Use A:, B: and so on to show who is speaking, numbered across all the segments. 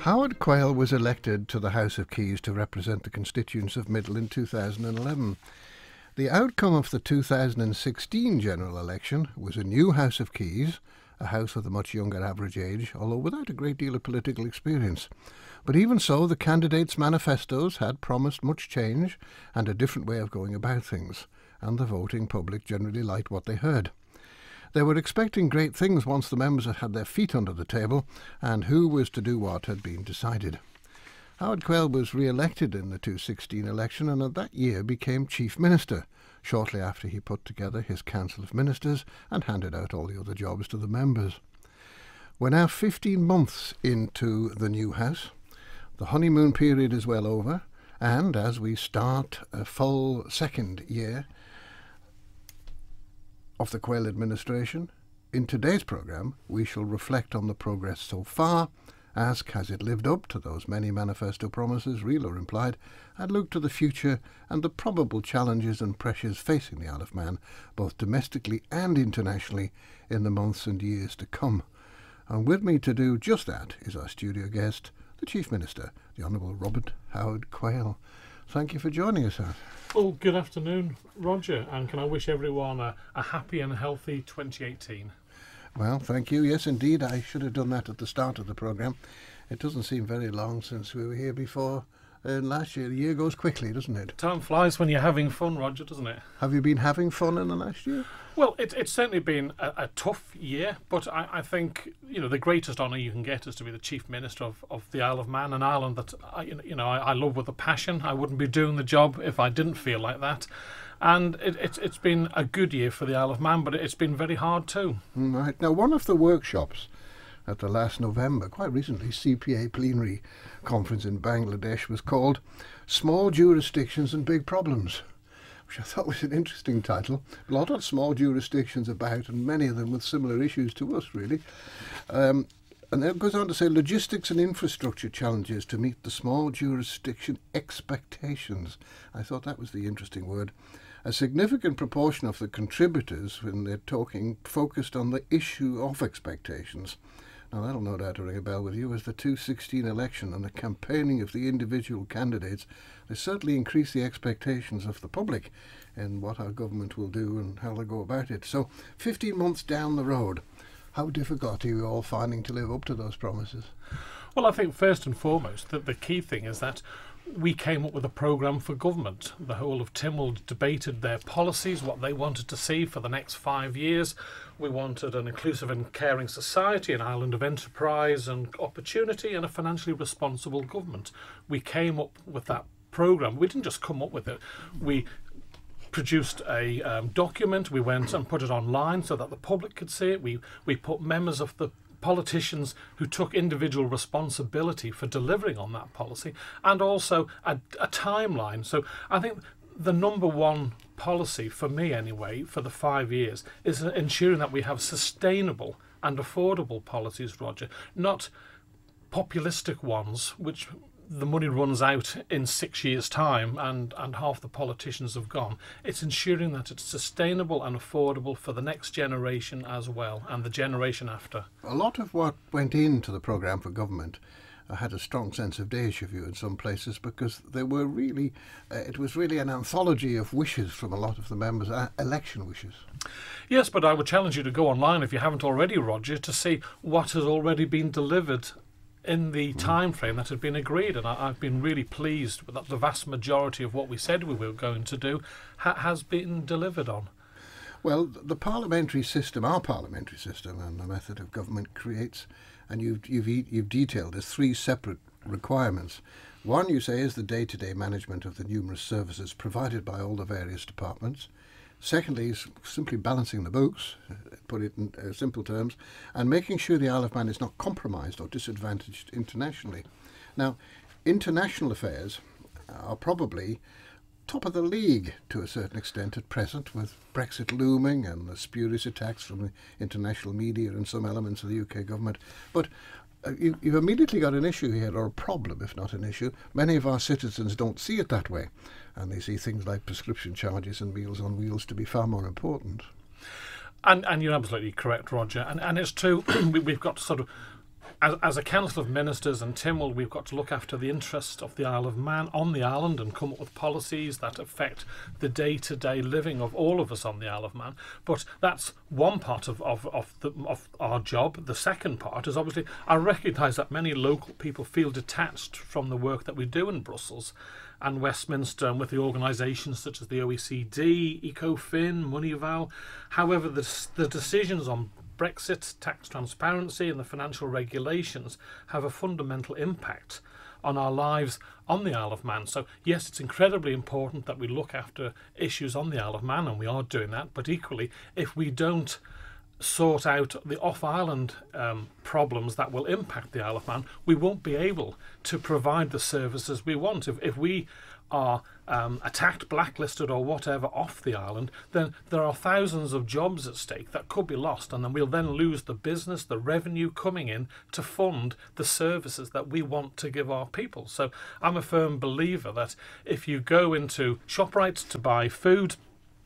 A: Howard Quayle was elected to the House of Keys to represent the constituents of Middle in 2011. The outcome of the 2016 general election was a new House of Keys, a house with a much younger average age, although without a great deal of political experience. But even so, the candidates' manifestos had promised much change and a different way of going about things, and the voting public generally liked what they heard. They were expecting great things once the members had had their feet under the table, and who was to do what had been decided. Howard Quayle was re-elected in the 2016 election and that year became Chief Minister, shortly after he put together his Council of Ministers and handed out all the other jobs to the members. We're now 15 months into the new House. The honeymoon period is well over, and as we start a full second year of the Quayle administration, in today's programme we shall reflect on the progress so far, ask has it lived up to those many manifesto promises, real or implied, and look to the future and the probable challenges and pressures facing the Isle of Man, both domestically and internationally, in the months and years to come. And with me to do just that is our studio guest, the Chief Minister, the Honourable Robert Howard Quayle. Thank you for joining us, sir.
B: Well, good afternoon, Roger, and can I wish everyone a happy and healthy 2018?
A: Well, thank you. Yes, indeed. I should have done that at the start of the programme. It doesn't seem very long since we were here before last year. The year goes quickly, doesn't it?
B: Time flies when you're having fun, Roger, doesn't it?
A: Have you been having fun in the last year?
B: Well, it's certainly been a tough year, but I think, the greatest honour you can get is to be the Chief Minister of the Isle of Man, an island that, I love with a passion. I wouldn't be doing the job if I didn't feel like that. And it's been a good year for the Isle of Man, but it's been very hard too.
A: Right. Now, one of the workshops at the last November, quite recently, CPA plenary conference in Bangladesh was called Small Jurisdictions and Big Problems, which I thought was an interesting title. A lot of small jurisdictions about, and many of them with similar issues to us, really. And then it goes on to say logistics and infrastructure challenges to meet the small jurisdiction expectations. I thought that was the interesting word. A significant proportion of the contributors, when they're talking, focused on the issue of expectations. Now, that'll no doubt ring a bell with you, as the 2016 election and the campaigning of the individual candidates, they certainly increase the expectations of the public in what our government will do and how they'll go about it. So, 15 months down the road, how difficult are you all finding to live up to those promises?
B: Well, I think first and foremost that the key thing is that we came up with a programme for government. The whole of Tynwald debated their policies, what they wanted to see for the next 5 years. We wanted an inclusive and caring society, an island of enterprise and opportunity, and a financially responsible government. We came up with that programme. We didn't just come up with it. We produced a document. We went and put it online so that the public could see it. We put members of the politicians who took individual responsibility for delivering on that policy, and also a timeline. So I think the number one policy, for me anyway, for the 5 years is ensuring that we have sustainable and affordable policies, Roger, not populistic ones which the money runs out in 6 years' time and half the politicians have gone. It's ensuring that it's sustainable and affordable for the next generation as well, and the generation after.
A: A lot of what went into the programme for government had a strong sense of déjà vu in some places, because they were really, it was really an anthology of wishes from a lot of the members, election wishes.
B: Yes, but I would challenge you to go online, if you haven't already, Roger, to see what has already been delivered in the time frame that had been agreed, and I've been really pleased that the vast majority of what we said we were going to do has been delivered on.
A: Well, the parliamentary system, our parliamentary system, and the method of government creates, and you've detailed as 3 separate requirements. One, you say, is the day-to-day management of the numerous services provided by all the various departments. Secondly, is simply balancing the books, put it in simple terms, and making sure the Isle of Man is not compromised or disadvantaged internationally. Now, international affairs are probably top of the league to a certain extent at present, with Brexit looming and the spurious attacks from the international media and some elements of the UK government. But you've immediately got an issue here, or a problem, if not an issue. Many of our citizens don't see it that way, and they see things like prescription charges and Meals on Wheels to be far more important.
B: And you're absolutely correct, Roger. And it's true, we've got to sort of as a council of ministers and Tynwald, we've got to look after the interests of the Isle of Man on the island and come up with policies that affect the day-to-day living of all of us on the Isle of Man. But that's one part of our job. The second part is obviously I recognise that many local people feel detached from the work that we do in Brussels and Westminster and with the organisations such as the OECD, ECOFIN, Moneyval. However, the decisions on Brexit, tax transparency and the financial regulations have a fundamental impact on our lives on the Isle of Man. So yes, it's incredibly important that we look after issues on the Isle of Man, and we are doing that, but equally if we don't sort out the off-island problems that will impact the Isle of Man, we won't be able to provide the services we want. If we are attacked, blacklisted or whatever off the island, then there are thousands of jobs at stake that could be lost, and then we'll then lose the business, the revenue coming in to fund the services that we want to give our people. So I'm a firm believer that if you go into ShopRite to buy food,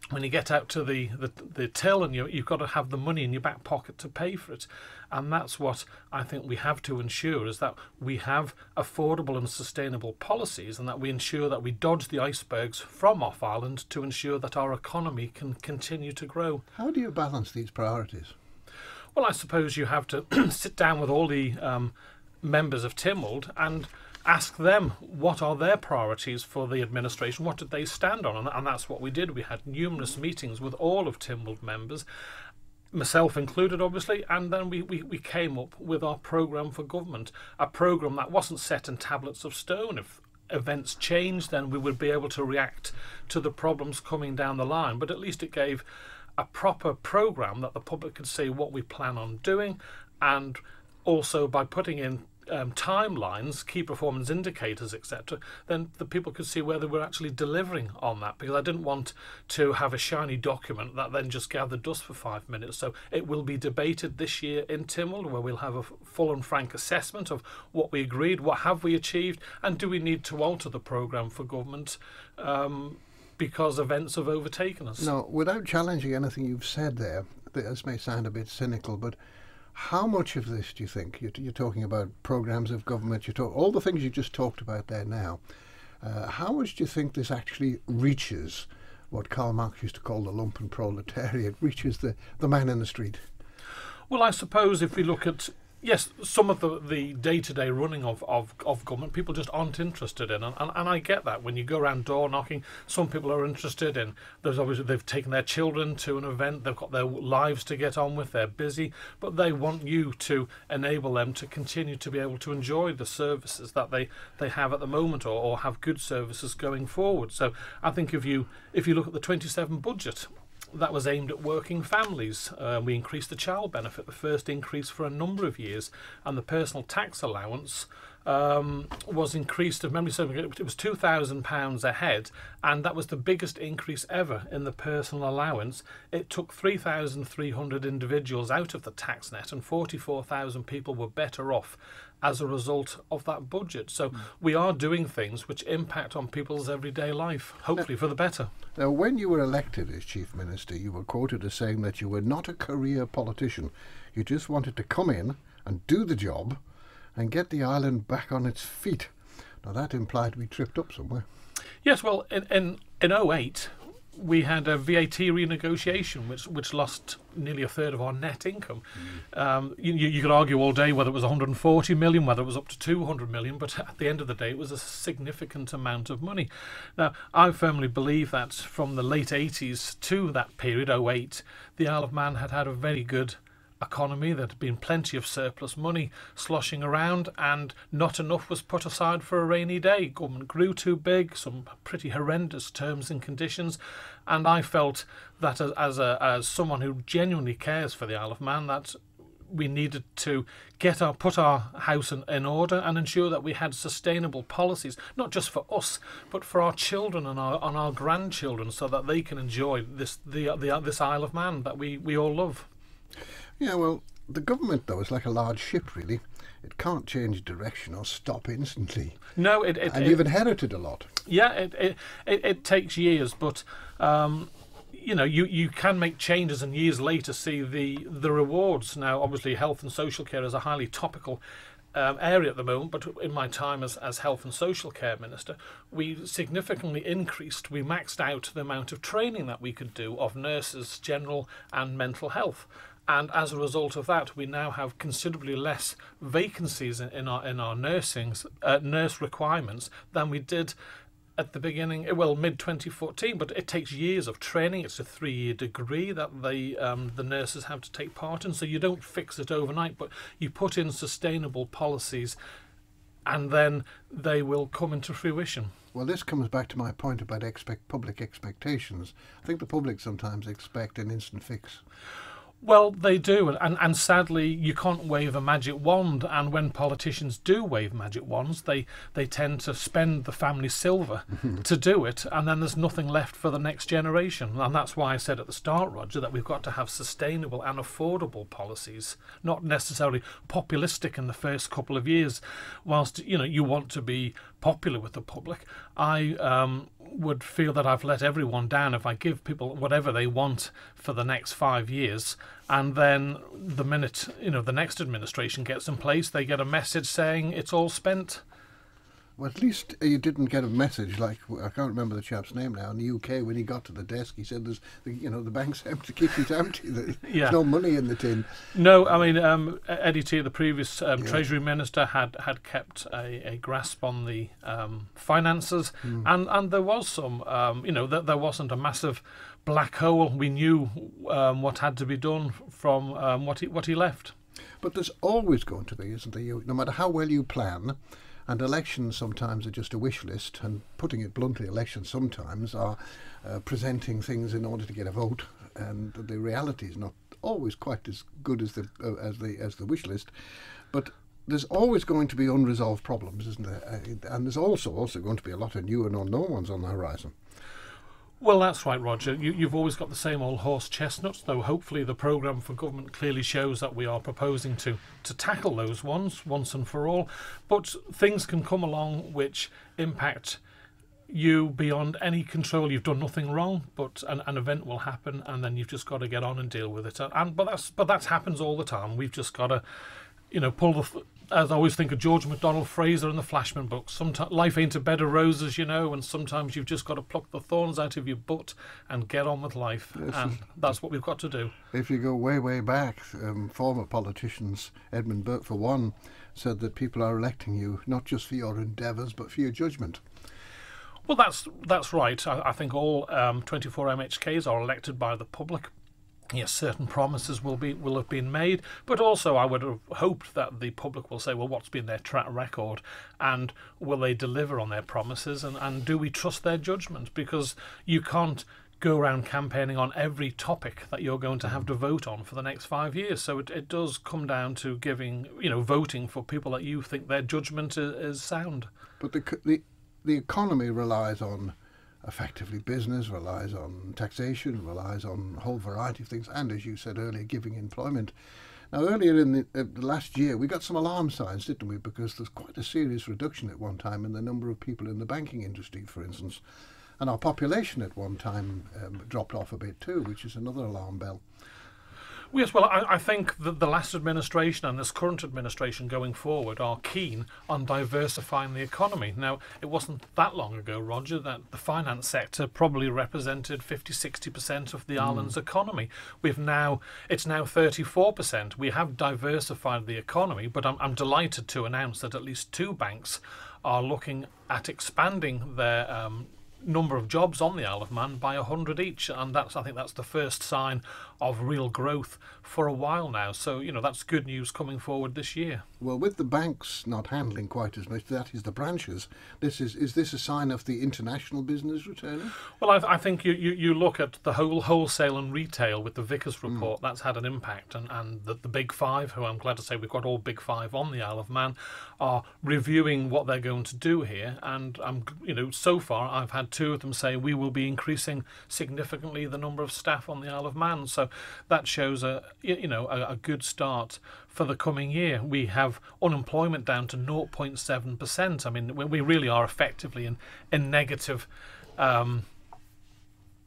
B: when you get out to the till and you've got to have the money in your back pocket to pay for it. And that's what I think we have to ensure, is that we have affordable and sustainable policies, and that we ensure that we dodge the icebergs from off-island to ensure that our economy can continue to grow.
A: How do you balance these priorities?
B: Well, I suppose you have to sit down with all the members of Tynwald and ask them what are their priorities for the administration, what did they stand on, and that's what we did. We had numerous meetings with all of Tynwald members, myself included obviously, and then we came up with our programme for government, a programme that wasn't set in tablets of stone. If events changed, then we would be able to react to the problems coming down the line, but at least it gave a proper programme that the public could see what we plan on doing, and also by putting in timelines, key performance indicators, etc., then the people could see whether we're actually delivering on that, because I didn't want to have a shiny document that then just gathered dust for 5 minutes. So it will be debated this year in Tynwald, where we'll have a full and frank assessment of what we agreed, what have we achieved, and do we need to alter the programme for government because events have overtaken us.
A: Now, without challenging anything you've said there, this may sound a bit cynical, but how much of this do you think, you're talking about programmes of government, all the things you just talked about there now, how much do you think this actually reaches what Karl Marx used to call the lumpen proletariat, reaches the man in the street?
B: Well, I suppose if we look at, yes, some of the day-to-day running of government, people just aren't interested in, and I get that. When you go around door knocking, some people are interested in, there's obviously they've taken their children to an event, they've got their lives to get on with, they're busy, but they want you to enable them to continue to be able to enjoy the services that they have at the moment, or have good services going forward. So I think if you look at the 27 budget, that was aimed at working families. We increased the child benefit, the first increase for a number of years, and the personal tax allowance was increased, if memory serves me, it was £2,000 a head, and that was the biggest increase ever in the personal allowance. It took 3,300 individuals out of the tax net, and 44,000 people were better off as a result of that budget. So we are doing things which impact on people's everyday life, hopefully for the better.
A: Now, when you were elected as Chief Minister, you were quoted as saying that you were not a career politician. You just wanted to come in and do the job and get the island back on its feet. Now, that implied we tripped up somewhere.
B: Yes, well, in 2008, we had a VAT renegotiation which lost nearly a third of our net income. You could argue all day whether it was 140 million, whether it was up to 200 million, but at the end of the day it was a significant amount of money. Now, I firmly believe that from the late 80s to that period, 2008, the Isle of Man had a very good economy. There had been plenty of surplus money sloshing around, and not enough was put aside for a rainy day. Government grew too big, some pretty horrendous terms and conditions, and I felt that as someone who genuinely cares for the Isle of Man, that we needed to put our house in order and ensure that we had sustainable policies, not just for us, but for our children and our grandchildren, so that they can enjoy this Isle of Man that we all love.
A: Yeah, well, the government, though, is like a large ship, really. It can't change direction or stop instantly.
B: No,
A: and you've inherited a lot.
B: Yeah, it takes years, but you can make changes and years later see the rewards. Now, obviously, health and social care is a highly topical area at the moment, but in my time as Health and Social Care Minister, we significantly increased, we maxed out the amount of training that we could do of nurses, general and mental health. And as a result of that, we now have considerably less vacancies in our nurse requirements than we did at the beginning, well, mid-2014, but it takes years of training. It's a 3-year degree that the nurses have to take part in, so you don't fix it overnight, but you put in sustainable policies and then they will come into fruition.
A: Well, this comes back to my point about public expectations. I think the public sometimes expect an instant fix.
B: Well, they do, and sadly, you can't wave a magic wand. And when politicians do wave magic wands, they tend to spend the family silver to do it, and then there's nothing left for the next generation. And that's why I said at the start, Roger, that we've got to have sustainable and affordable policies, not necessarily populistic in the first couple of years. Whilst you want to be popular with the public, I would feel that I've let everyone down if I give people whatever they want for the next 5 years, and then the minute the next administration gets in place, they get a message saying it's all spent.
A: Well, at least you didn't get a message like, I can't remember the chap's name now, in the UK, when he got to the desk, he said, the bank's empty, kitchen's empty, there's no money in the tin.
B: No, I mean, Eddie T, the previous Treasury Minister, had kept a grasp on the finances, and there was some, there wasn't a massive black hole. We knew what had to be done from what he left. But
A: there's always going to be, isn't there? No matter how well you plan. And elections sometimes are just a wish list, and putting it bluntly, elections sometimes are presenting things in order to get a vote, and the reality is not always quite as good as the wish list. But there's always going to be unresolved problems, isn't there? And there's also going to be a lot of new and unknown ones on the horizon.
B: Well, that's right, Roger. You've always got the same old horse chestnuts, though hopefully the programme for government clearly shows that we are proposing to tackle those ones once and for all. But things can come along which impact you beyond any control. You've done nothing wrong, but an event will happen, and then you've just got to get on and deal with it. But that happens all the time. We've just got to, pull the... As I always think of George MacDonald Fraser in the Flashman books, sometimes life ain't a bed of roses, and sometimes you've just got to pluck the thorns out of your butt and get on with life. Yes, and that's what we've got to do.
A: If you go way, way back, former politicians, Edmund Burke for one, said that people are electing you not just for your endeavours but for your judgment.
B: Well, that's right. I think all 24 MHKs are elected by the public. Yes, certain promises will have been made, but also I would have hoped that the public will say, well, what's been their track record, and will they deliver on their promises, and do we trust their judgment? Because you can't go around campaigning on every topic that you're going to have to vote on for the next 5 years. So it does come down to voting for people that you think their judgment is sound.
A: But the economy relies on, effectively, business relies on taxation, relies on a whole variety of things, and as you said earlier, giving employment. Now, earlier in the last year, we got some alarm signs, didn't we? Because there's quite a serious reduction at one time in the number of people in the banking industry, for instance. And our population at one time dropped off a bit too, which is another alarm bell.
B: Yes, well, I think that the last administration and this current administration going forward are keen on diversifying the economy. Now, it wasn't that long ago, Roger, that the finance sector probably represented 50-60% of the island's economy. It's now 34%. We have diversified the economy, but I'm delighted to announce that at least 2 banks are looking at expanding their number of jobs on the Isle of Man by 100 each, and I think that's the first sign of real growth for a while now. So that's good news coming forward this year.
A: Well, with the banks not handling quite as much, that is the branches. Is this a sign of the international business returning?
B: Well, I think you look at the whole wholesale and retail with the Vickers report. That's had an impact, and the Big Five, who I'm glad to say we've got all Big Five on the Isle of Man, are reviewing what they're going to do here. And so far I've had 2 of them say we will be increasing significantly the number of staff on the Isle of Man. So that shows a good start for the coming year. We have unemployment down to 0.7%. I mean, we really are effectively in negative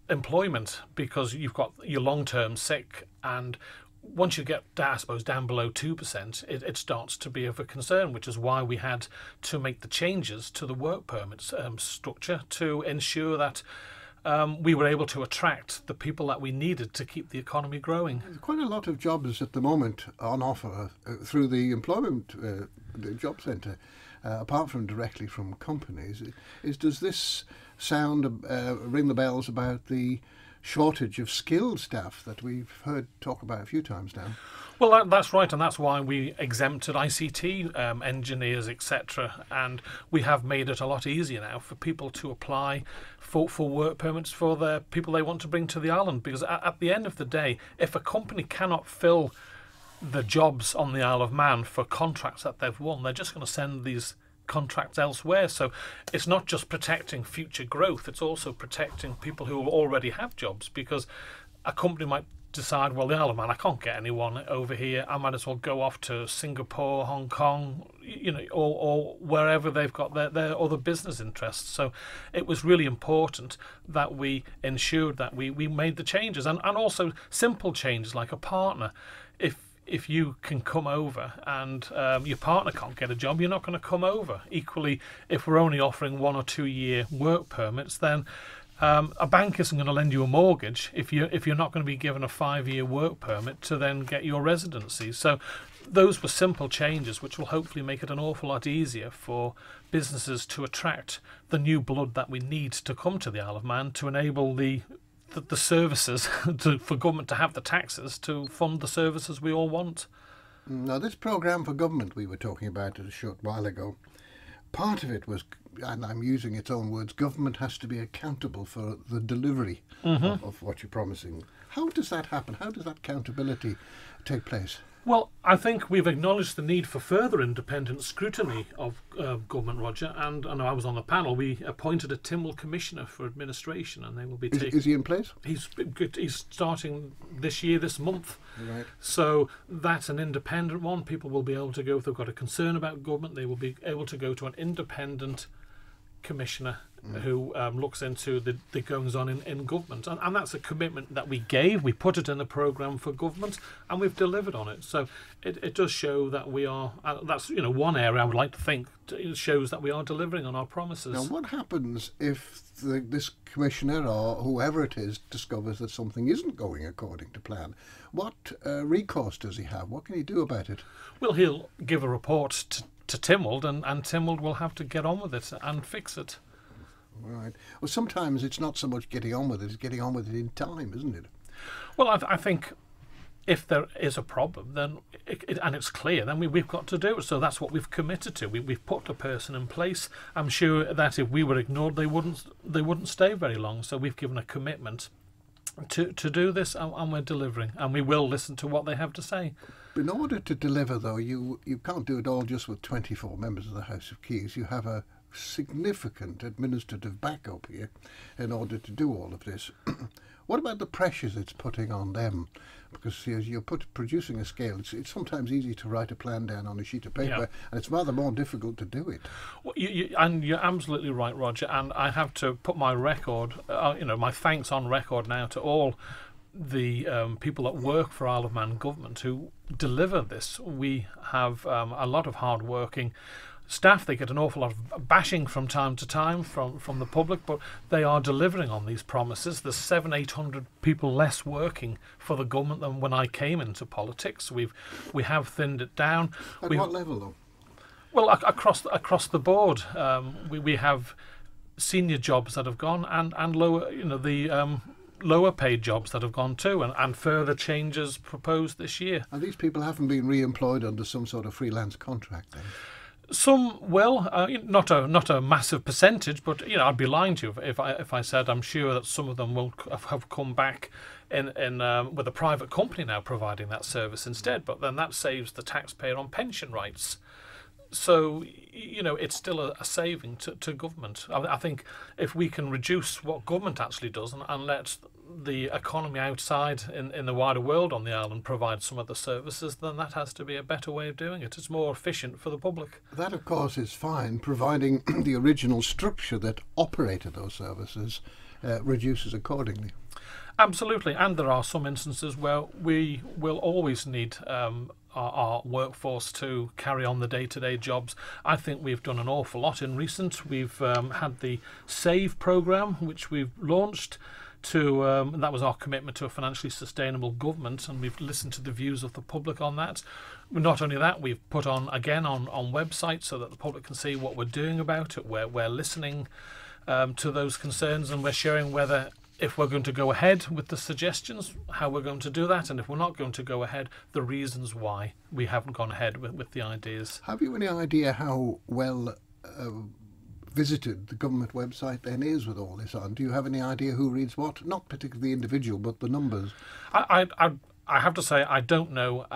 B: employment, because you've got your long-term sick, and once you get, I suppose, down below 2%, it starts to be of a concern, which is why we had to make the changes to the work permit structure to ensure that we were able to attract the people that we needed to keep the economy growing.
A: There's quite a lot of jobs at the moment on offer through the employment the job centre, apart from directly from companies. Does this sound ring the bells about the shortage of skilled staff that we've heard talk about a few times now?
B: Well, that's right, and that's why we exempted ICT engineers, etc. And we have made it a lot easier now for people to apply for work permits for the people they want to bring to the island. Because at the end of the day, if a company cannot fill the jobs on the Isle of Man for contracts that they've won, they're just going to send these contracts elsewhere. So it's not just protecting future growth, it's also protecting people who already have jobs, because a company might decide, well, the Isle of Man, I can't get anyone over here, I might as well go off to Singapore, Hong Kong, or wherever they've got their other business interests. So it was really important that we ensured that we made the changes, and also simple changes like a partner. If you can come over and your partner can't get a job, you're not going to come over. Equally, if we're only offering 1 or 2 year work permits, then a bank isn't going to lend you a mortgage if you're not going to be given a 5-year work permit to then get your residency. So those were simple changes which will hopefully make it an awful lot easier for businesses to attract the new blood that we need to come to the Isle of Man to enable the services for government to have the taxes to fund the services we all want.
A: Now, this programme for government we were talking about a short while ago, part of it was, and I'm using its own words, government has to be accountable for the delivery of what you're promising. How does that happen? How does that accountability take place?
B: Well, I think we've acknowledged the need for further independent scrutiny of government, Roger, and I know I was on the panel. We appointed a Tynwald Commissioner for Administration, and they will be taking...
A: Is he in place?
B: He's starting this month.
A: Right.
B: So that's an independent one. People will be able to go, if they've got a concern about government, they will be able to go to an independent commissioner who looks into the goings on in government, and that's a commitment that we gave. We put it in the programme for government, and we've delivered on it. So it does show that we are. That's one area I would like to think it shows that we are delivering on our promises.
A: Now, what happens if this commissioner or whoever it is discovers that something isn't going according to plan? What recourse does he have? What can he do about it?
B: Well, he'll give a report to Tynwald, and Tynwald will have to get on with it and fix it.
A: Right. Well, sometimes it's not so much getting on with it, it's getting on with it in time, isn't it?
B: Well, I think if there is a problem, then and it's clear, then we've got to do it. So that's what we've committed to. We've put a person in place. I'm sure that if we were ignored, they wouldn't stay very long. So we've given a commitment to do this, and we're delivering, and we will listen to what they have to say.
A: In order to deliver, though, you can't do it all just with 24 members of the House of Keys. You have a significant administrative backup here in order to do all of this. What about the pressures it's putting on them? Because as you're producing a scale, it's sometimes easy to write a plan down on a sheet of paper, and it's rather more difficult to do it.
B: Well, and you're absolutely right, Roger. And I have to put my record, my thanks on record now to all the people that work for Isle of Man government who deliver this. We have a lot of hard-working staff. They get an awful lot of bashing from time to time from the public, but they are delivering on these promises. There's 700-800 people less working for the government than when I came into politics. We have thinned it down.
A: At what level, though?
B: Well, across the board, we have senior jobs that have gone, and lower, lower paid jobs that have gone too, and further changes proposed this year.
A: And these people haven't been re-employed under some sort of freelance contract, then?
B: Some will, not a massive percentage, but I'd be lying to you if I said I'm sure that some of them will have come back in with a private company now providing that service instead. But then that saves the taxpayer on pension rights. So it's still a saving to government. I think if we can reduce what government actually does and let the economy outside in the wider world on the island provide some of the services, then that has to be a better way of doing it. It's more efficient for the public.
A: That, of course, is fine, providing the original structure that operated those services reduces accordingly.
B: Absolutely, and there are some instances where we will always need our workforce to carry on the day-to-day jobs. I think we've done an awful lot in recent. We've had the SAVE programme, which we've launched. That was our commitment to a financially sustainable government, and we've listened to the views of the public on that. Not only that, we've put on websites so that the public can see what we're doing about it. We're listening to those concerns, and we're sharing whether, if we're going to go ahead with the suggestions, how we're going to do that, and if we're not going to go ahead, the reasons why we haven't gone ahead with the ideas.
A: Have you any idea how well visited the government website then is with all this on? Do you have any idea who reads what? Not particularly the individual, but the numbers.
B: I have to say I don't know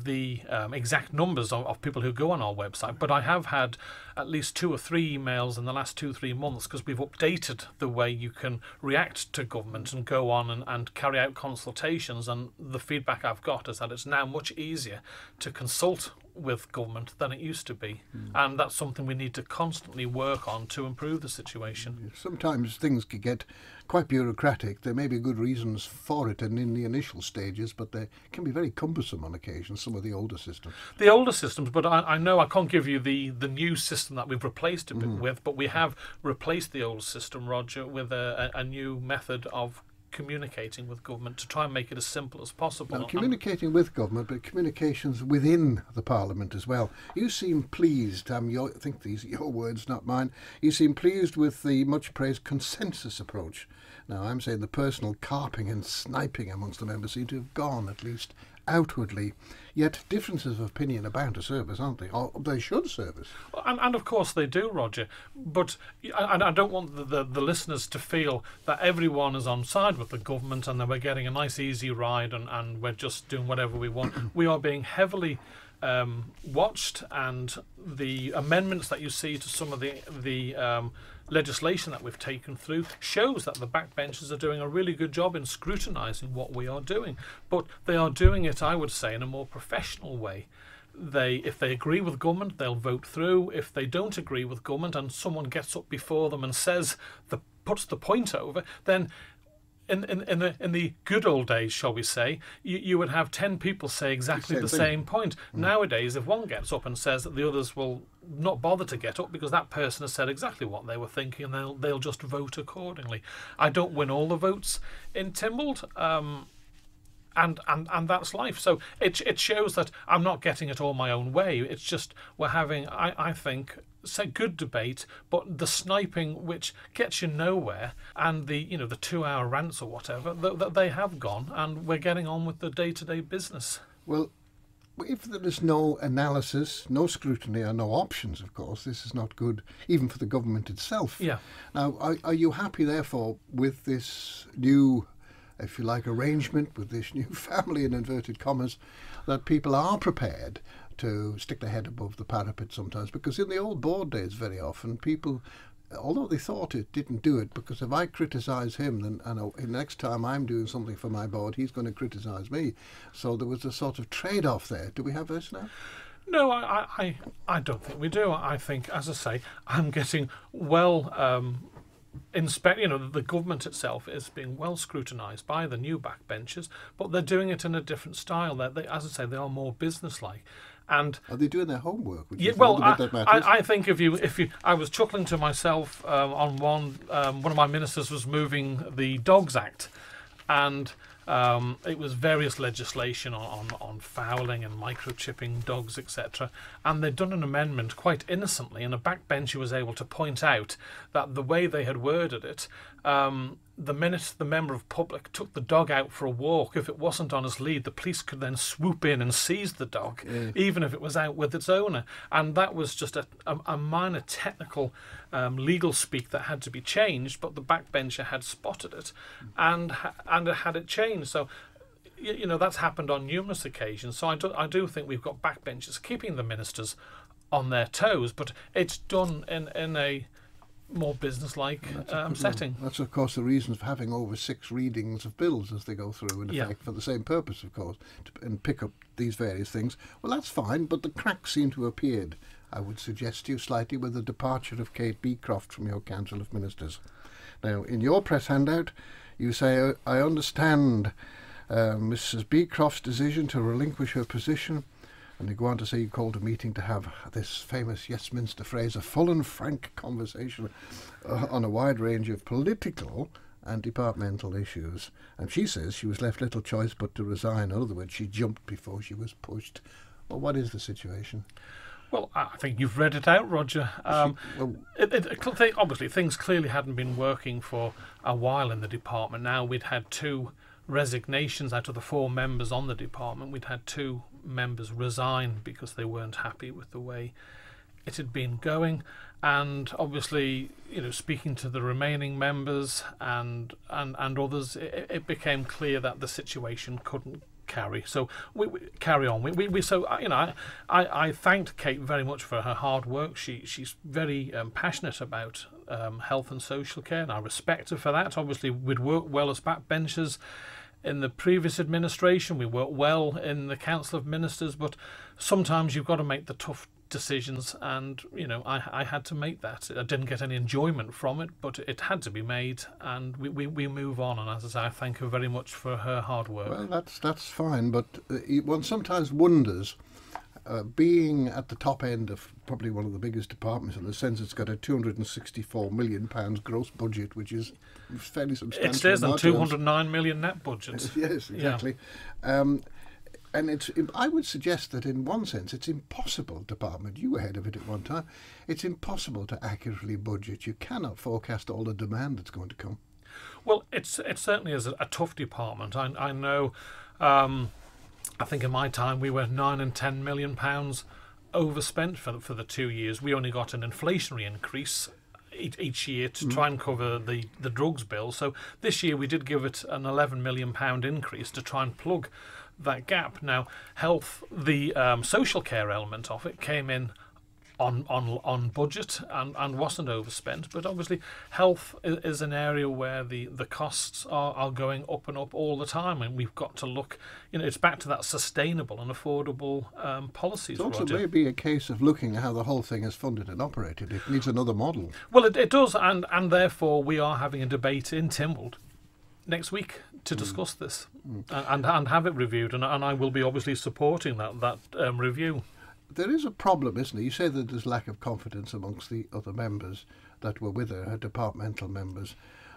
B: the exact numbers of people who go on our website, but I have had at least 2 or 3 emails in the last 2-3 months, because we've updated the way you can react to government and go on and carry out consultations, and the feedback I've got is that it's now much easier to consult with government than it used to be, and that's something we need to constantly work on to improve the situation.
A: Sometimes things can get quite bureaucratic. There may be good reasons for it and in the initial stages, but they can be very cumbersome on occasion, some of the older systems.
B: The older systems, but I know I can't give you the new system that we've replaced it with, but we have replaced the old system, Roger, with a new method of communicating with government to try and make it as simple as possible.
A: Now, communicating with government, but communications within the Parliament as well. You seem pleased, I think these are your words, not mine, you seem pleased with the much praised consensus approach. Now, I'm saying the personal carping and sniping amongst the members seem to have gone, at least outwardly. Yet differences of opinion are bound to serve us, aren't they? Or they should serve us.
B: And of course they do, Roger. But I don't want the listeners to feel that everyone is on side with the government and that we're getting a nice easy ride and we're just doing whatever we want. We are being heavily watched, and the amendments that you see to some of the legislation that we've taken through shows that the backbenchers are doing a really good job in scrutinising what we are doing. But they are doing it, I would say, in a more professional way. If they agree with government, they'll vote through. If they don't agree with government and someone gets up before them and puts the point over, then in the good old days, shall we say, you would have 10 people say exactly the same point. Nowadays, if one gets up and says that, the others will not bother to get up because that person has said exactly what they were thinking, and they'll just vote accordingly. I don't win all the votes in Tynwald, and that's life. So it shows that I'm not getting it all my own way. It's just we're having, I think, say good debate, but the sniping which gets you nowhere, and the 2-hour rants or whatever, that they have gone, and we're getting on with the day-to-day business.
A: Well, if there is no analysis, no scrutiny, and no options, of course, this is not good, even for the government itself.
B: Yeah.
A: Now, are you happy, therefore, with this new, if you like, arrangement, with this new family, in inverted commas, that people are prepared to stick their head above the parapet sometimes? Because in the old board days, very often, people, although they thought it, didn't do it, because if I criticise him, then the next time I'm doing something for my board, he's going to criticise me. So there was a sort of trade-off there. Do we have this now?
B: No, I don't think we do. I think, as I say, I'm getting well the government itself is being well scrutinised by the new backbenchers, but they're doing it in a different style. They, as I say, they are more businesslike. And
A: are they doing their homework?
B: I think if you, I was chuckling to myself on one of my ministers was moving the Dogs Act, and it was various legislation on fouling and microchipping dogs, etc. And they'd done an amendment quite innocently, and a backbencher was able to point out that the way they had worded it, the minute the member of public took the dog out for a walk, if it wasn't on his lead, the police could then swoop in and seize the dog, even if it was out with its owner. And that was just a minor technical legal speak that had to be changed, but the backbencher had spotted it and had it changed. So, that's happened on numerous occasions. So I do think we've got backbenchers keeping the ministers on their toes, but it's done in a more business-like setting.
A: That's, of course, the reason for having over 6 readings of bills as they go through, in
B: Yeah.
A: effect, for the same purpose, of course, and pick up these various things. Well, that's fine, but the cracks seem to have appeared, I would suggest to you slightly, with the departure of Kate Beecroft from your Council of Ministers. Now, in your press handout, you say, I understand Mrs. Beecroft's decision to relinquish her position, and you go on to say you called a meeting to have this famous Westminster phrase, a full and frank conversation on a wide range of political and departmental issues. And she says she was left little choice but to resign. In other words, she jumped before she was pushed. Well, what is the situation?
B: Well, I think you've read it out, Roger. Obviously, things clearly hadn't been working for a while in the department. Now we'd had 2 resignations out of the 4 members on the department. We'd had 2 members resign because they weren't happy with the way it had been going, and obviously, speaking to the remaining members and others, it became clear that the situation couldn't carry. So we carry on. I thanked Kate very much for her hard work. She's very passionate about health and social care, and I respect her for that. Obviously, we'd worked well as backbenchers in the previous administration. We worked well in the Council of Ministers, but sometimes you've got to make the tough decisions, and I had to make that. I didn't get any enjoyment from it, but it had to be made, and we move on. And as I say, I thank her very much for her hard work.
A: Well, that's fine, but one sometimes wonders, being at the top end of probably one of the biggest departments, in the sense it's got a £264 million gross budget, which is fairly substantial.
B: It is, and 209 million net budget.
A: Yes, exactly. Yeah. And I would suggest that in one sense it's impossible, department, you were head of it at one time, it's impossible to accurately budget. You cannot forecast all the demand that's going to come.
B: Well, it certainly is a tough department. I know, I think in my time we were £9 and £10 million overspent for the 2 years. We only got an inflationary increase each year to try and cover the drugs bill. So this year we did give it an £11 million increase to try and plug that gap. Now, health, the social care element of it came in on budget and wasn't overspent, but obviously health is an area where the costs are going up and up all the time, and we've got to look, it's back to that sustainable and affordable policies.
A: It also
B: Roger.
A: may be a case of looking at how the whole thing is funded and operated. It needs another model.
B: Well, it does, and therefore we are having a debate in Tynwald next week to discuss this and have it reviewed, and I will be obviously supporting that review.
A: There is a problem, isn't there? You say that there's lack of confidence amongst the other members that were with her departmental members,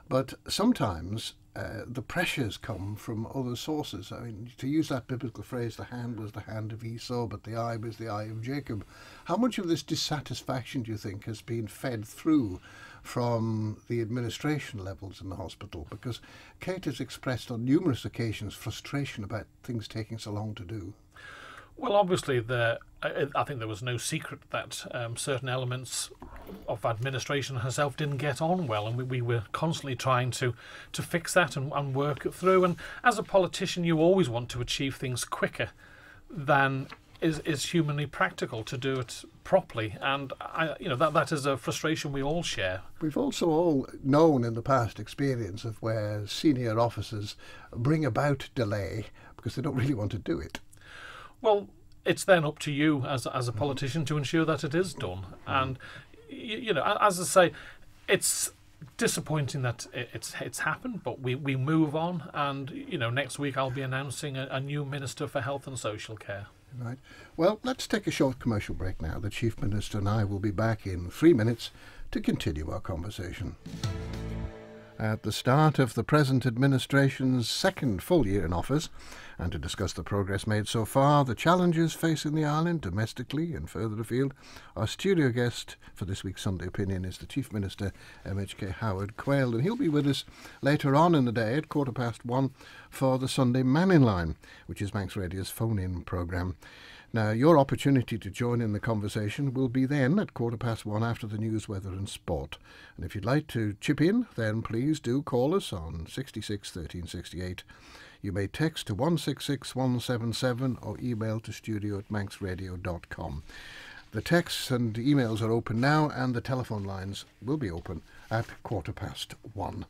A: but sometimes the pressures come from other sources. I mean, to use that biblical phrase, the hand was the hand of Esau, but the eye was the eye of Jacob. How much of this dissatisfaction, do you think, has been fed through from the administration levels in the hospital? Because Kate has expressed on numerous occasions frustration about things taking so long to do.
B: Well, obviously, I think there was no secret that certain elements of administration herself didn't get on well, and we were constantly trying to fix that and work it through. And as a politician, you always want to achieve things quicker than is humanly practical to do it properly, and that is a frustration we all share.
A: We've also all known in the past experience of where senior officers bring about delay because they don't really want to do it.
B: Well, it's then up to you as a politician to ensure that it is done. And as I say, it's disappointing that it's happened, but we move on. And next week I'll be announcing a new Minister for Health and Social Care.
A: Right. Well, let's take a short commercial break now. The Chief Minister and I will be back in 3 minutes to continue our conversation. At the start of the present administration's second full year in office, and to discuss the progress made so far, the challenges facing the island domestically and further afield, our studio guest for this week's Sunday Opinion is the Chief Minister MHK Howard Quayle, and he'll be with us later on in the day at 1:15 for the Sunday Manning Line, which is Manx Radio's phone-in programme. Now, your opportunity to join in the conversation will be then at 1:15 after the news, weather and sport. And if you'd like to chip in, then please do call us on 66 1368. You may text to 166177 or email to studio@manxradio.com. The texts and emails are open now, and the telephone lines will be open at 1:15.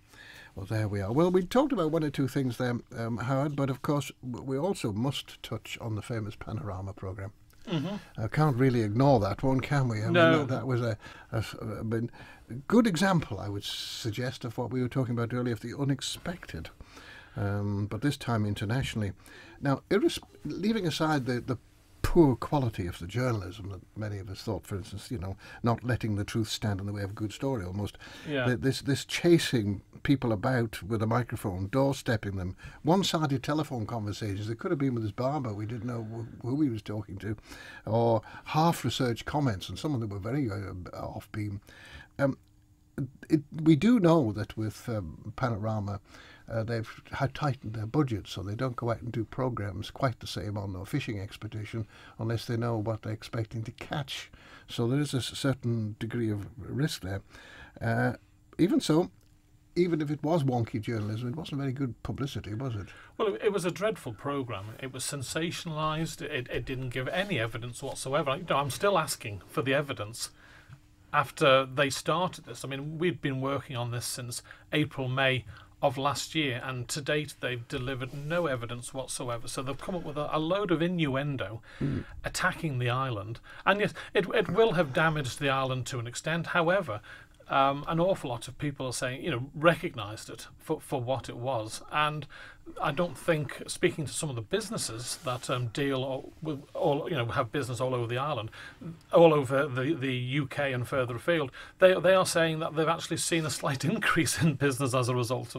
A: Well, there we are. Well, we talked about one or two things there, Howard, but of course we also must touch on the famous Panorama programme. I can't really ignore that one, can we? I mean, that was a good example, I would suggest, of what we were talking about earlier, of the unexpected, but this time internationally. Now, leaving aside the poor quality of the journalism that many of us thought, for instance, not letting the truth stand in the way of a good story almost. Yeah. This chasing people about with a microphone, doorstepping them, one-sided telephone conversations. It could have been with his barber, we didn't know who he was talking to, or half-researched comments, and some of them were very off-beam. We do know that with Panorama, they've tightened their budget, so they don't go out and do programmes quite the same on a fishing expedition unless they know what they're expecting to catch. So there is a certain degree of risk there. Even so, even if it was wonky journalism, it wasn't very good publicity, was it?
B: Well, it was a dreadful programme. It was sensationalised. It didn't give any evidence whatsoever. I'm still asking for the evidence. After they started this, I mean, we've been working on this since April, May of last year, and to date they've delivered no evidence whatsoever. So they've come up with a load of innuendo attacking the island, and yes, it will have damaged the island to an extent. However, an awful lot of people are saying, recognised it for what it was, and I don't think, speaking to some of the businesses that deal with have business all over the island, all over the UK and further afield, they are saying that they've actually seen a slight increase in business as a result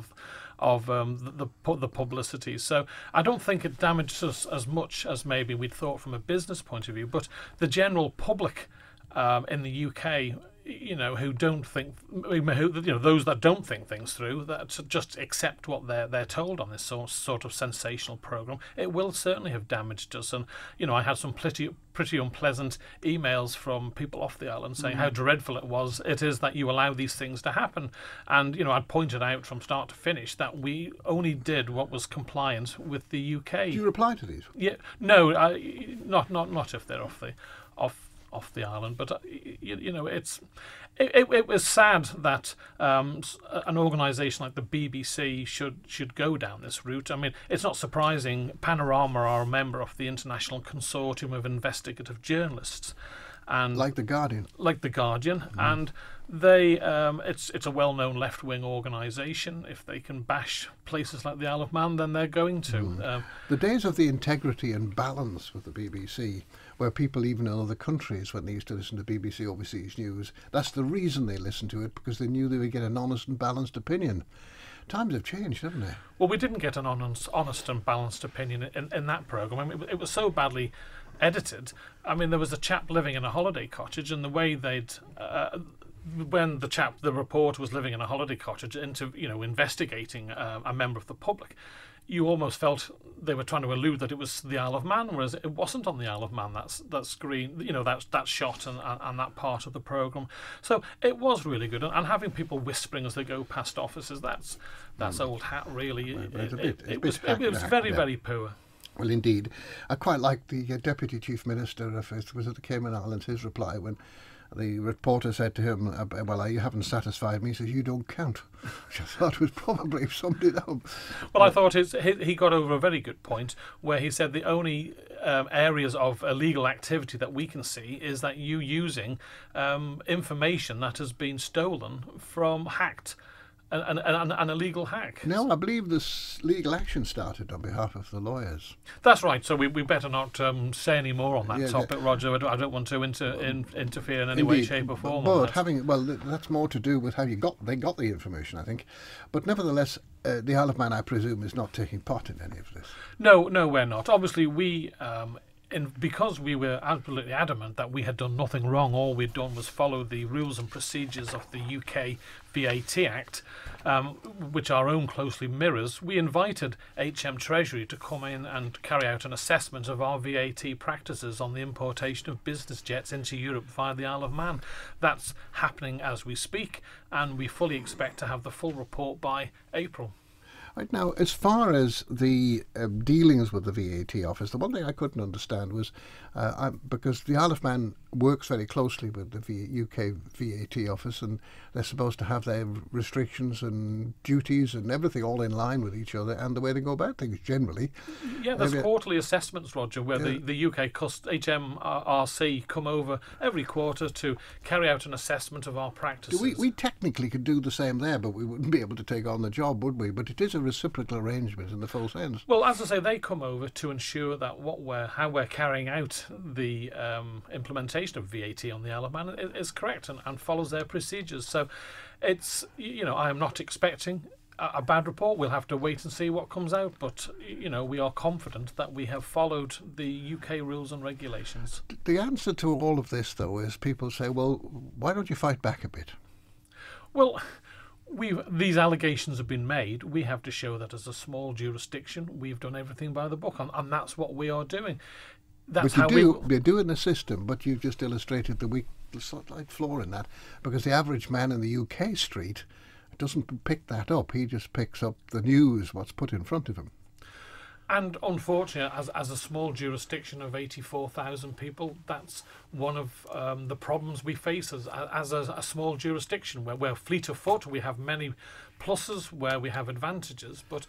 B: of the publicity. So I don't think it damaged us as much as maybe we'd thought from a business point of view, but the general public in the UK, who don't think, those that don't think things through, that just accept what they're told on this sort of sensational program, it will certainly have damaged us. And I had some pretty unpleasant emails from people off the island saying how dreadful it is that you allow these things to happen. And I pointed out from start to finish that we only did what was compliant with the UK.
A: Do you reply to these?
B: Yeah, no, not if they're off the island, but it was sad that an organisation like the BBC should go down this route. I mean, it's not surprising. Panorama are a member of the International Consortium of Investigative Journalists, and
A: like the Guardian,
B: and they it's a well-known left-wing organisation. If they can bash places like the Isle of Man, then they're going to.
A: The days of the integrity and balance with the BBC, where people even in other countries, when they used to listen to BBC Overseas News, that's the reason they listened to it, because they knew they would get an honest and balanced opinion. Times have changed, haven't they?
B: Well, we didn't get an honest and balanced opinion in that programme. I mean, it was so badly edited. I mean, there was a chap living in a holiday cottage, and the way they'd... when the reporter was living in a holiday cottage investigating a member of the public, you almost felt they were trying to allude that it was the Isle of Man, whereas it wasn't on the Isle of Man. That screen, that shot and that part of the programme. So it was really good, and having people whispering as they go past offices, that's old hat, really. It was very, very poor.
A: Well, indeed. I quite like the Deputy Chief Minister of the Cayman Islands, his reply when the reporter said to him, well, you haven't satisfied me. He says, you don't count. Which I thought was probably somebody else.
B: Well, I thought he got over a very good point where he said the only areas of illegal activity that we can see is that you using information that has been stolen from an illegal hack.
A: No, I believe this legal action started on behalf of the lawyers.
B: That's right. So we better not say any more on that topic, Roger. I don't want to interfere in any way, shape, or form.
A: But that's more to do with how they got the information, I think. But nevertheless, the Isle of Man, I presume, is not taking part in any of this.
B: No, we're not. Obviously, we. Because we were absolutely adamant that we had done nothing wrong, all we'd done was follow the rules and procedures of the UK VAT Act, which our own closely mirrors, we invited HM Treasury to come in and carry out an assessment of our VAT practices on the importation of business jets into Europe via the Isle of Man. That's happening as we speak, and we fully expect to have the full report by April.
A: Right now, as far as the dealings with the VAT office, the one thing I couldn't understand was because the Isle of Man works very closely with the UK VAT office, and they're supposed to have their restrictions and duties and everything all in line with each other and the way they go about things generally.
B: Yeah, there's quarterly assessments, Roger, where the UK HMRC come over every quarter to carry out an assessment of our practices.
A: We technically could do the same there, but we wouldn't be able to take on the job, would we? But it is a reciprocal arrangement in the full sense.
B: Well, as I say, they come over to ensure that how we're carrying out the implementation of VAT on the Isle of Man is correct and follows their procedures. So it's, I am not expecting a bad report. We'll have to wait and see what comes out, but we are confident that we have followed the UK rules and regulations.
A: The answer to all of this, though, is people say, well, why don't you fight back a bit?
B: Well, these allegations have been made. We have to show that as a small jurisdiction we've done everything by the book, and that's what we are doing. That's
A: but you're doing the system, but you've just illustrated the slight flaw in that, because the average man in the UK street doesn't pick that up. He just picks up the news, what's put in front of him.
B: And unfortunately, as a small jurisdiction of 84,000 people, that's one of the problems we face as a small jurisdiction. Where we're fleet of foot, we have many pluses where we have advantages, but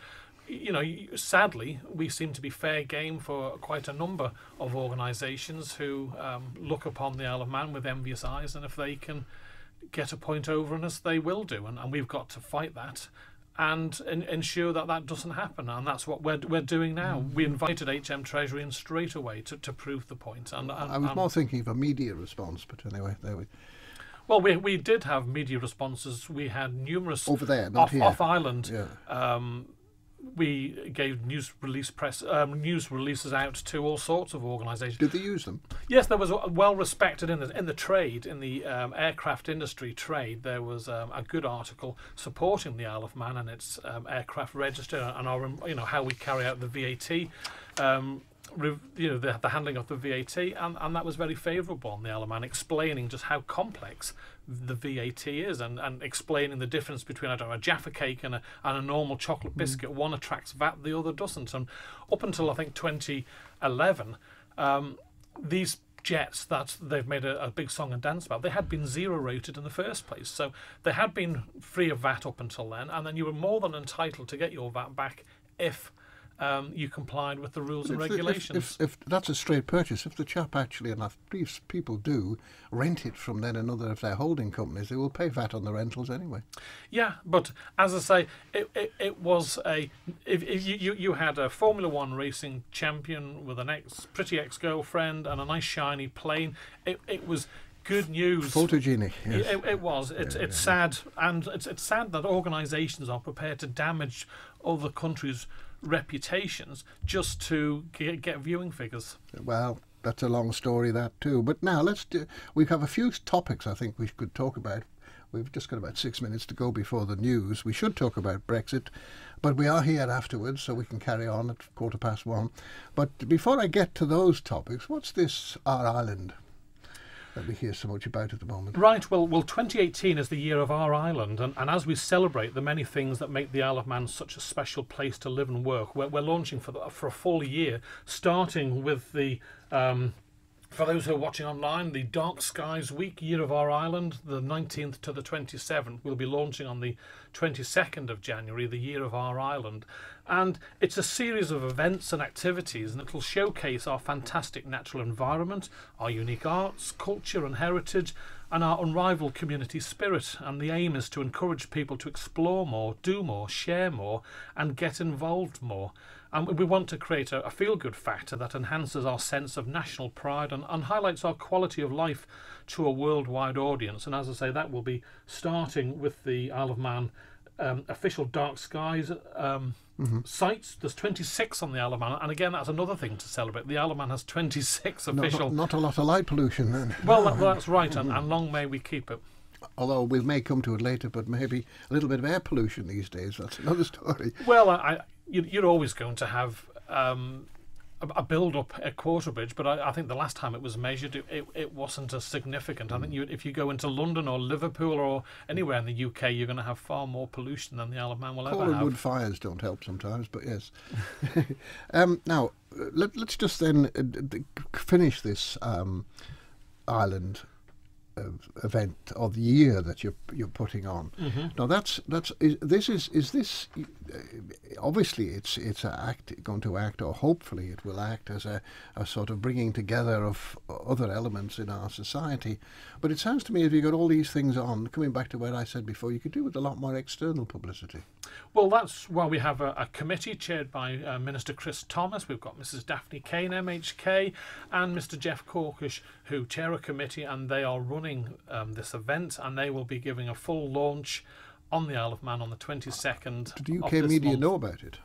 B: sadly, we seem to be fair game for quite a number of organisations who look upon the Isle of Man with envious eyes, and if they can get a point over on us, they will do, and we've got to fight that and ensure that doesn't happen, and that's what we're doing now. We invited HM Treasury in straight away to prove the point. And
A: I was more thinking of a media response, but anyway, there we.
B: Well, we did have media responses. We had numerous
A: over there, not here,
B: off island.
A: Yeah.
B: We gave news releases out to all sorts of organisations.
A: Did they use them?
B: Yes, there was well respected in the trade, in the aircraft industry trade. There was a good article supporting the Isle of Man and its aircraft register and our how we carry out the VAT. The handling of the VAT, and that was very favourable on the Isle of Man, explaining just how complex the VAT is, and explaining the difference between a Jaffa cake and a normal chocolate biscuit. One attracts VAT, the other doesn't. And up until I think 2011, these jets that they've made a big song and dance about, they had been zero rated in the first place. So they had been free of VAT up until then, and then you were more than entitled to get your VAT back if you complied with the rules and regulations.
A: If that's a straight purchase, if the chap actually, and these people do, rent it from then another of their holding companies, they will pay VAT on the rentals anyway.
B: Yeah, but as I say, it was if you had a Formula One racing champion with pretty ex-girlfriend and a nice shiny plane, it was good news.
A: Photogenic, yes.
B: It was. It's sad, and it's sad that organisations are prepared to damage other countries' reputations just to get viewing figures.
A: Well, that's a long story, that too. But now we have a few topics I think we could talk about. We've just got about 6 minutes to go before the news. We should talk about Brexit, but we are here afterwards, so we can carry on at 1:15. But before I get to those topics, what's this Our Island that we hear so much about at the moment?
B: Right, well 2018 is the year of Our Island, and as we celebrate the many things that make the Isle of Man such a special place to live and work, we're launching for a full year, starting with the for those who are watching online, the Dark Skies Week, Year of Our Island, the 19th to the 27th. We'll be launching on the 22nd of January, the Year of Our Island. And it's a series of events and activities, and it'll showcase our fantastic natural environment, our unique arts, culture and heritage, and our unrivaled community spirit. And the aim is to encourage people to explore more, do more, share more, and get involved more. And we want to create a feel-good factor that enhances our sense of national pride and highlights our quality of life to a worldwide audience. And as I say, that will be starting with the Isle of Man official Dark Skies sites. There's 26 on the Isle of Man, and again, that's another thing to celebrate. The Isle of Man has 26 official...
A: Not a lot of light pollution then.
B: Well, that's right, and long may we keep it.
A: Although we may come to it later, but maybe a little bit of air pollution these days. That's another story.
B: Well, you're always going to have a build-up at Quarterbridge, but I think the last time it was measured, it wasn't as significant. I think if you go into London or Liverpool or anywhere in the UK, you're going to have far more pollution than the Isle of Man will ever have.
A: Coal and wood fires don't help sometimes, but yes. Now, let's just then finish this island event of the year that you're putting on. Now obviously it's going to act, or hopefully it will act as a sort of bringing together of other elements in our society. But it sounds to me, if you got all these things on, coming back to what I said before, you could do with a lot more external publicity.
B: Well, that's why we have a committee chaired by Minister Chris Thomas. We've got Mrs. Daphne Kane MHK and Mr. Jeff Corkish, who chair a committee, and they are running this event, and they will be giving a full launch on the Isle of Man on the 22nd.
A: Did the UK media know about it?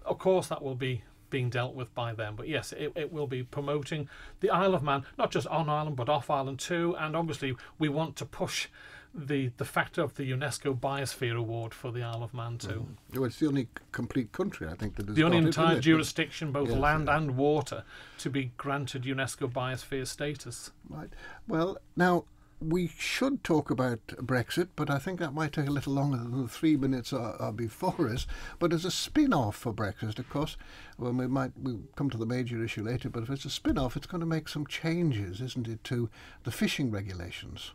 B: Of course, that will be being dealt with by them. But yes, it will be promoting the Isle of Man, not just on island, but off island too. And obviously, we want to push the factor of the UNESCO Biosphere Award for the Isle of Man too.
A: Well, it's the only complete country, I think, that has
B: the only
A: got
B: entire
A: it,
B: jurisdiction, both land and water, to be granted UNESCO Biosphere status.
A: Right. Well, now, we should talk about Brexit, but I think that might take a little longer than the 3 minutes are before us. But as a spin-off for Brexit, of course, well, we'll come to the major issue later, but if it's a spin-off, it's going to make some changes, isn't it, to the fishing regulations.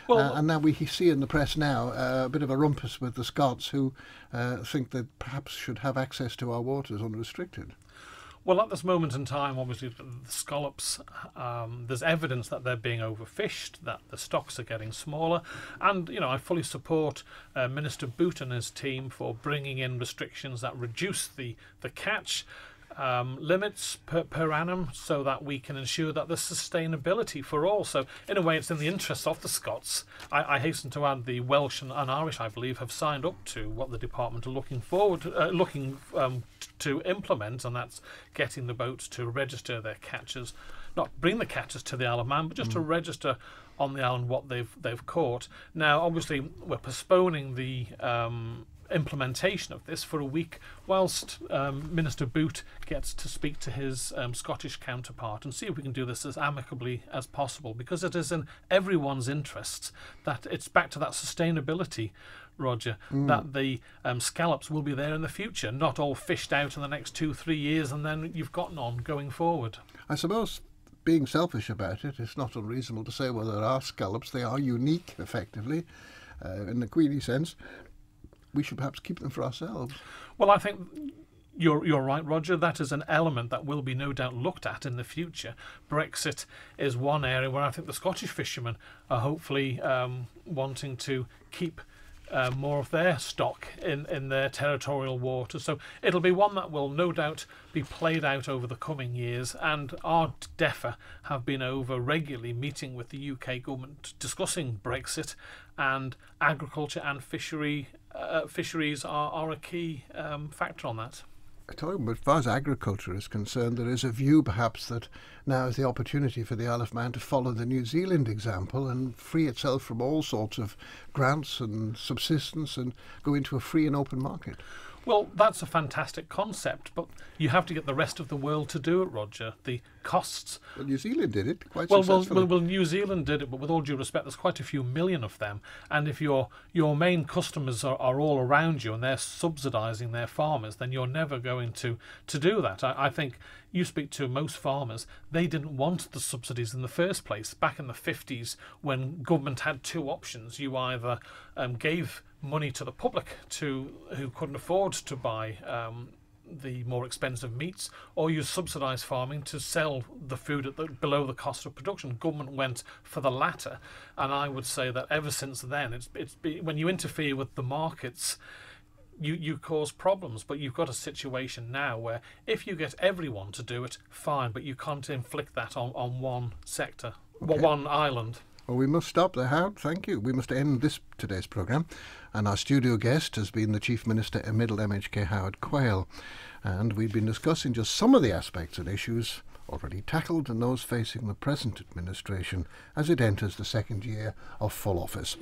A: Well, and now we see in the press now a bit of a rumpus with the Scots, who think that perhaps should have access to our waters unrestricted.
B: Well, at this moment in time, obviously, the scallops, there's evidence that they're being overfished, that the stocks are getting smaller. And, I fully support Minister Boot and his team for bringing in restrictions that reduce the catch limits per annum, so that we can ensure that there's sustainability for all. So in a way, it's in the interests of the Scots. I hasten to add the Welsh and Irish, I believe, have signed up to what the department are looking to implement, and that's getting the boats to register their catches, not bring the catches to the Isle of Man, but just to register on the island what they've caught. Now, obviously, we're postponing the implementation of this for a week, whilst Minister Boot gets to speak to his Scottish counterpart and see if we can do this as amicably as possible, because it is in everyone's interests that it's back to that sustainability, Roger, that the scallops will be there in the future, not all fished out in the next 2-3 years, and then you've got none going forward.
A: I suppose, being selfish about it, it's not unreasonable to say, well, there are scallops, they are unique, effectively, in the Queenie sense. We should perhaps keep them for ourselves.
B: Well, I think you're right, Roger. That is an element that will be no doubt looked at in the future. Brexit is one area where I think the Scottish fishermen are hopefully wanting to keep more of their stock in their territorial waters. So it'll be one that will no doubt be played out over the coming years, and our DEFRA have been over regularly meeting with the UK government discussing Brexit, and agriculture and fisheries are a key factor on that.
A: But as far as agriculture is concerned, there is a view perhaps that now is the opportunity for the Isle of Man to follow the New Zealand example and free itself from all sorts of grants and subsistence and go into a free and open market.
B: Well, that's a fantastic concept, but you have to get the rest of the world to do it, Roger. The costs...
A: Well, New Zealand did it quite successfully.
B: Well, New Zealand did it, but with all due respect, there's quite a few million of them. And if your main customers are all around you and they're subsidising their farmers, then you're never going to do that. I think you speak to most farmers, they didn't want the subsidies in the first place. Back in the 50s, when government had two options, you either gave money to the public who couldn't afford to buy the more expensive meats, or you subsidised farming to sell the food below the cost of production. Government went for the latter, and I would say that ever since then, when you interfere with the markets, you cause problems. But you've got a situation now where if you get everyone to do it, fine, but you can't inflict that on one sector, one island.
A: Well, we must stop there, Howard. Thank you. We must end today's programme. And our studio guest has been the Chief Minister Middle MHK Howard Quayle. And we've been discussing just some of the aspects and issues already tackled and those facing the present administration as it enters the second year of full office.